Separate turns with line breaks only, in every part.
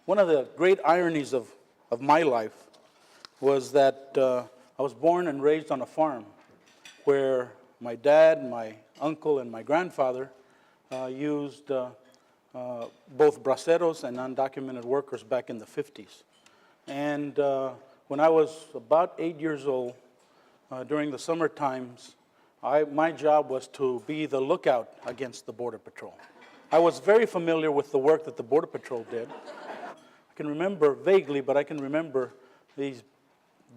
One of the great ironies of my life was that I was born and raised on a farm where my dad, my uncle, and my grandfather used both braceros and undocumented workers back in the 50s. And when I was about 8 years old, during the summer times, my job was to be the lookout against the Border Patrol. I was very familiar with the work that the Border Patrol did. I can remember vaguely, but I can remember these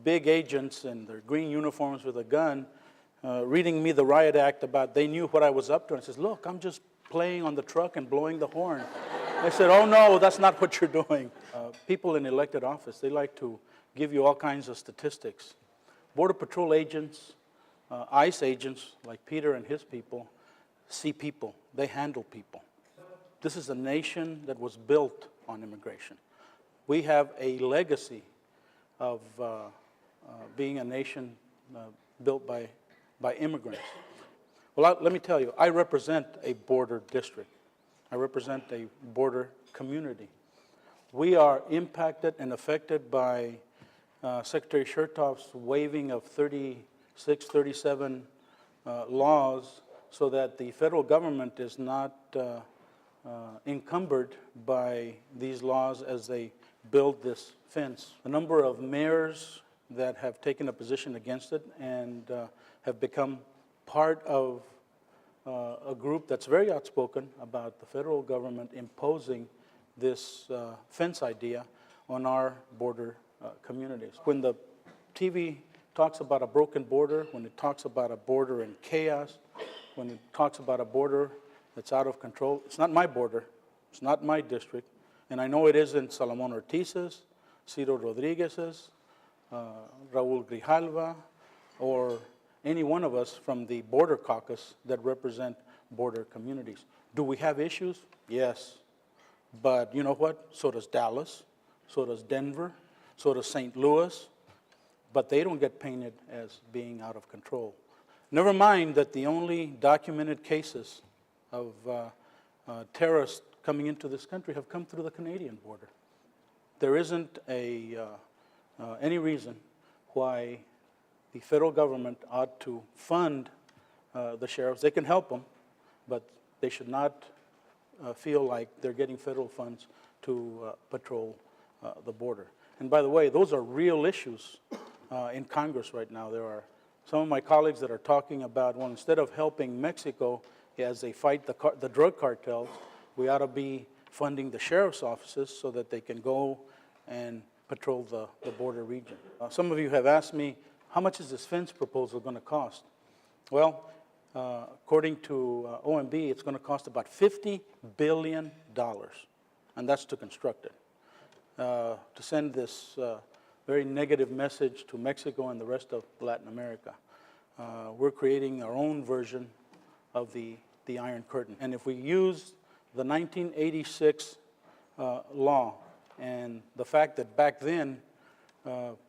big agents in their green uniforms with a gun reading me the riot act about they knew what I was up to. And I says, look, I'm just playing on the truck and blowing the horn. I said, oh no, that's not what you're doing. People in elected office, they like to give you all kinds of statistics. Border Patrol agents, ICE agents like Peter and his people, see people. They handle people. This is a nation that was built on immigration. We have a legacy of being a nation built by immigrants. Well, let me tell you, I represent a border district. I represent a border community. We are impacted and affected by Secretary Chertoff's waiving of 36, 37 laws so that the federal government is not encumbered by these laws as they build this fence. A number of mayors that have taken a position against it and have become part of a group that's very outspoken about the federal government imposing this fence idea on our border communities. When the TV talks about a broken border, when it talks about a border in chaos, when it talks about a border that's out of control, it's not my border, it's not my district, and I know it isn't Salomon Ortiz's, Ciro Rodriguez's, Raul Grijalva, or any one of us from the border caucus that represent border communities. Do we have issues? Yes. But you know what? So does Dallas, so does Denver, so does St. Louis, but they don't get painted as being out of control. Never mind that the only documented cases of terrorists coming into this country have come through the Canadian border. There isn't any reason why the federal government ought to fund the sheriffs. They can help them, but they should not feel like they're getting federal funds to patrol the border. And by the way, those are real issues in Congress right now. There are some of my colleagues that are talking about, well, instead of helping Mexico as they fight the drug cartels, we ought to be funding the sheriff's offices so that they can go and patrol the border region. Some of you have asked me, how much is this fence proposal going to cost? Well, according to OMB, it's going to cost about $50 billion, and that's to construct it. To send this very negative message to Mexico and the rest of Latin America. We're creating our own version of the Iron Curtain. And if we use the 1986 law and the fact that back then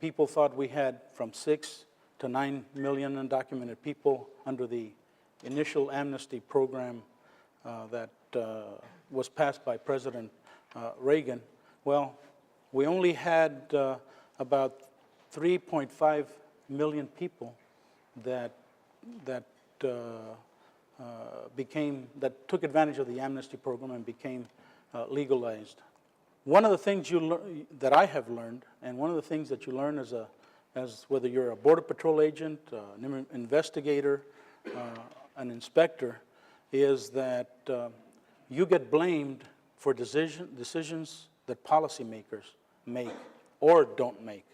people thought we had from 6 to 9 million undocumented people under the initial amnesty program that was passed by President Reagan, well, we only had about 3.5 million people that took advantage of the amnesty program and became legalized. One of the things that I have learned, and one of the things that you learn as whether you're a Border Patrol agent, an investigator, an inspector, is that you get blamed for decisions that policymakers make or don't make.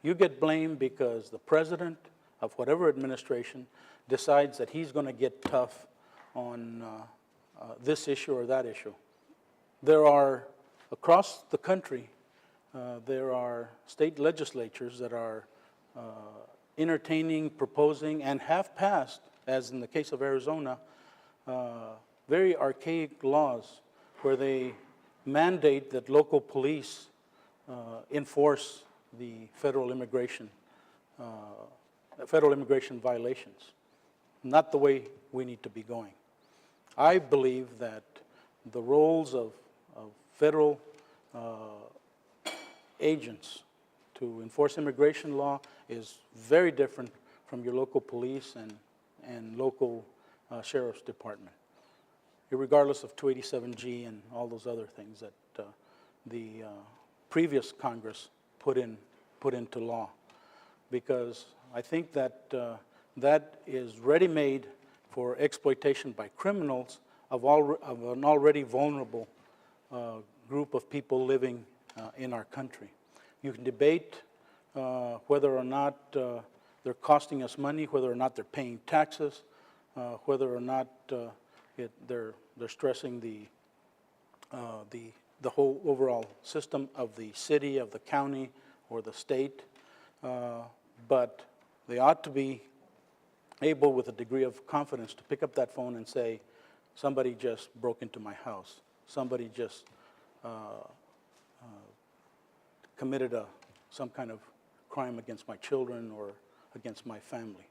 You get blamed because the president of whatever administration decides that he's going to get tough on this issue or that issue. There are, across the country, there are state legislatures that are entertaining, proposing, and have passed, as in the case of Arizona, very archaic laws where they mandate that local police enforce the federal immigration violations. Not the way we need to be going. I believe that the roles of federal agents to enforce immigration law is very different from your local police and local sheriff's department, regardless of 287G and all those other things that the previous Congress put into law. Because I think that that is ready-made for exploitation by criminals of an already vulnerable group of people living in our country. You can debate whether or not they're costing us money, whether or not they're paying taxes, whether or not they're stressing the whole overall system of the city, of the county, or the state. But they ought to be able, with a degree of confidence, to pick up that phone and say, somebody just broke into my house. Somebody just committed some kind of crime against my children or against my family,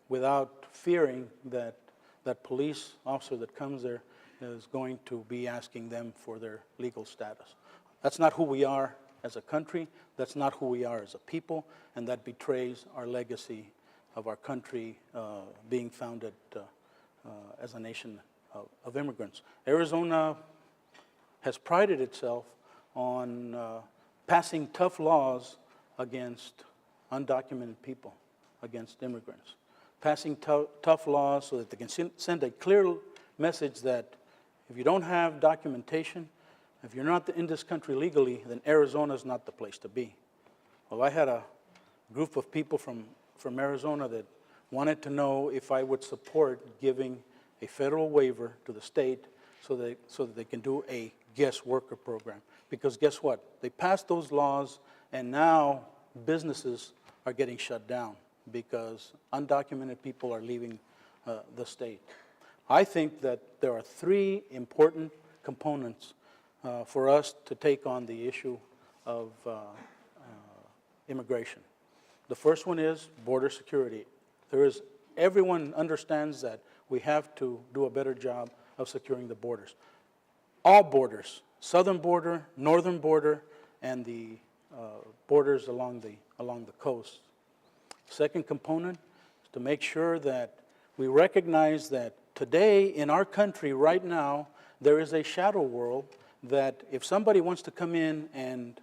without fearing that that police officer that comes there is going to be asking them for their legal status. That's not who we are as a country. That's not who we are as a people, and that betrays our legacy of our country being founded as a nation of immigrants. Arizona has prided itself on passing tough laws against undocumented people, against immigrants, passing tough laws so that they can send a clear message that if you don't have documentation, if you're not in this country legally, then Arizona is not the place to be. Well, I had a group of people from Arizona that wanted to know if I would support giving a federal waiver to the state so that they can do a guest worker program. Because guess what? They passed those laws, and now businesses are getting shut down because undocumented people are leaving the state. I think that there are three important components for us to take on the issue of immigration. The first one is border security. Everyone understands that we have to do a better job of securing the borders. All borders, southern border, northern border, and the borders along the coast. Second component is to make sure that we recognize that today in our country right now there is a shadow world that if somebody wants to come in and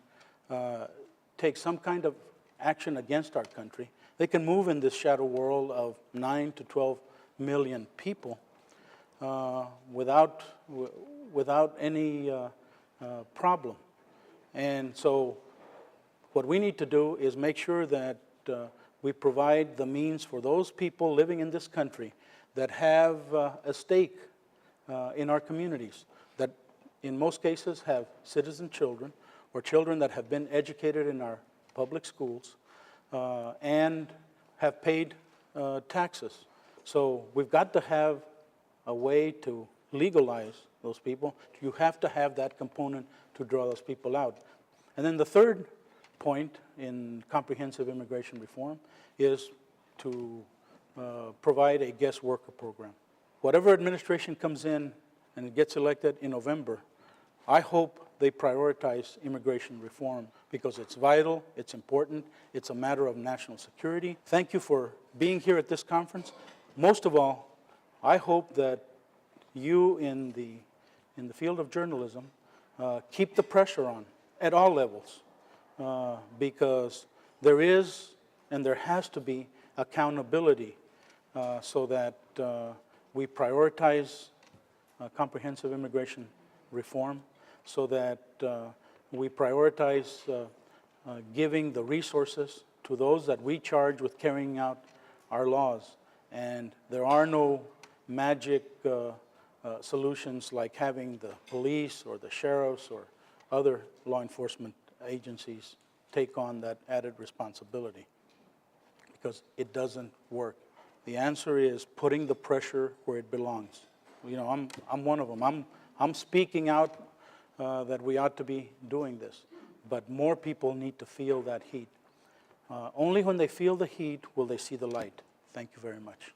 take some kind of action against our country, they can move in this shadow world of 9 to 12 million people without any problem. And so what we need to do is make sure that we provide the means for those people living in this country that have a stake in our communities, that in most cases have citizen children or children that have been educated in our public schools and have paid taxes. So we've got to have a way to legalize those people. You have to have that component to draw those people out. And then the third point in comprehensive immigration reform is to provide a guest worker program. Whatever administration comes in and gets elected in November, I hope they prioritize immigration reform because it's vital, it's important, it's a matter of national security. Thank you for being here at this conference. Most of all, I hope that you in the field of journalism keep the pressure on at all levels because there is and there has to be accountability so that we prioritize comprehensive immigration reform, so that we prioritize giving the resources to those that we charge with carrying out our laws. And there are no magic solutions like having the police or the sheriffs or other law enforcement agencies take on that added responsibility, because it doesn't work. The answer is putting the pressure where it belongs. You know, I'm one of them. I'm speaking out that we ought to be doing this, but more people need to feel that heat. Only when they feel the heat will they see the light. Thank you very much.